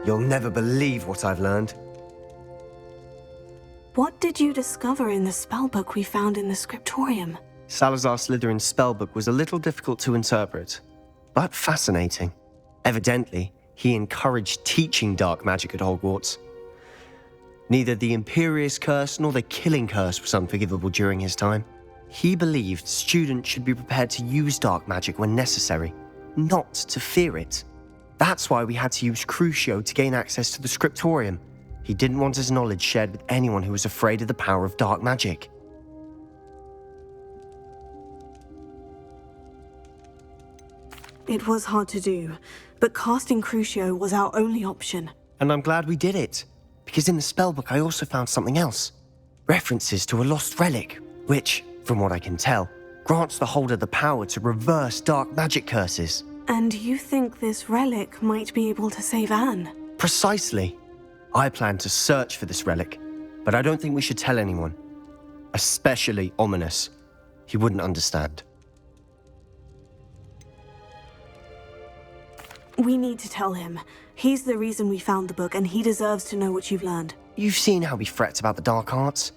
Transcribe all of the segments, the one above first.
You'll never believe what I've learned. What did you discover in the spellbook we found in the scriptorium? Salazar Slytherin's spellbook was a little difficult to interpret, but fascinating. Evidently, he encouraged teaching dark magic at Hogwarts. Neither the Imperious Curse nor the Killing Curse was unforgivable during his time. He believed students should be prepared to use dark magic when necessary, not to fear it. That's why we had to use Crucio to gain access to the scriptorium. He didn't want his knowledge shared with anyone who was afraid of the power of dark magic. It was hard to do, but casting Crucio was our only option. And I'm glad we did it, because in the spellbook I also found something else. References to a lost relic, which, from what I can tell, grants the holder the power to reverse dark magic curses. And you think this relic might be able to save Anne? Precisely. I plan to search for this relic, but I don't think we should tell anyone. Especially Ominous. He wouldn't understand. We need to tell him. He's the reason we found the book, and he deserves to know what you've learned. You've seen how he frets about the dark arts.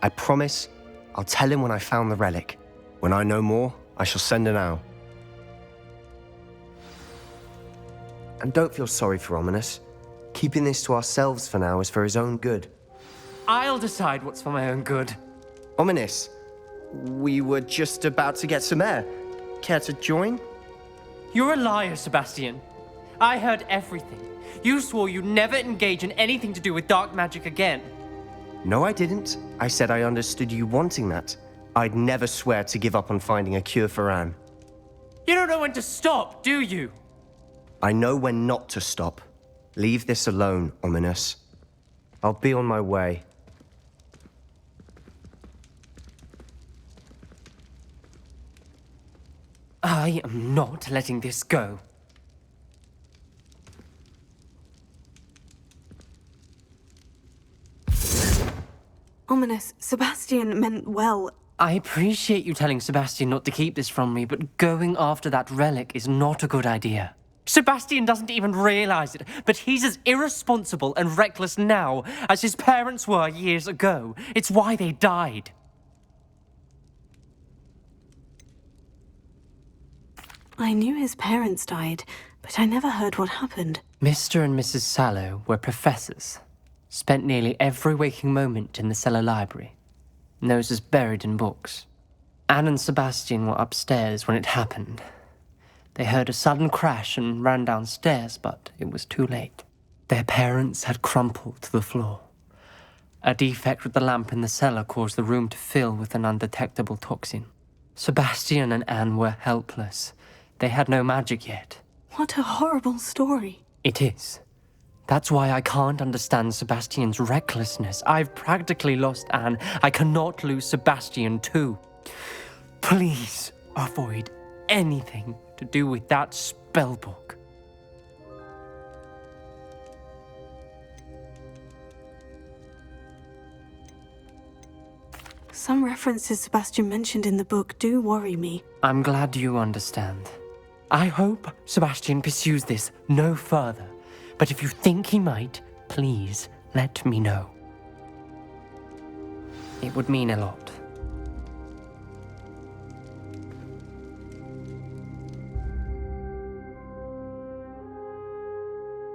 I promise I'll tell him when I found the relic. When I know more, I shall send an owl. And don't feel sorry for Ominous. Keeping this to ourselves for now is for his own good. I'll decide what's for my own good. Ominous, we were just about to get some air. Care to join? You're a liar, Sebastian. I heard everything. You swore you'd never engage in anything to do with dark magic again. No, I didn't. I said I understood you wanting that. I'd never swear to give up on finding a cure for Anne. You don't know when to stop, do you? I know when not to stop. Leave this alone, Ominous. I'll be on my way. I am not letting this go. Ominous, Sebastian meant well. I appreciate you telling Sebastian not to keep this from me, but going after that relic is not a good idea. Sebastian doesn't even realize it, but he's as irresponsible and reckless now as his parents were years ago. It's why they died. I knew his parents died, but I never heard what happened. Mr. and Mrs. Sallow were professors. Spent nearly every waking moment in the cellar library. Noses buried in books. Anne and Sebastian were upstairs when it happened. They heard a sudden crash and ran downstairs, but it was too late. Their parents had crumpled to the floor. A defect with the lamp in the cellar caused the room to fill with an undetectable toxin. Sebastian and Anne were helpless. They had no magic yet. What a horrible story. It is. That's why I can't understand Sebastian's recklessness. I've practically lost Anne. I cannot lose Sebastian too. Please avoid anything to do with that spellbook. Some references Sebastian mentioned in the book do worry me. I'm glad you understand. I hope Sebastian pursues this no further. But if you think he might, please let me know. It would mean a lot.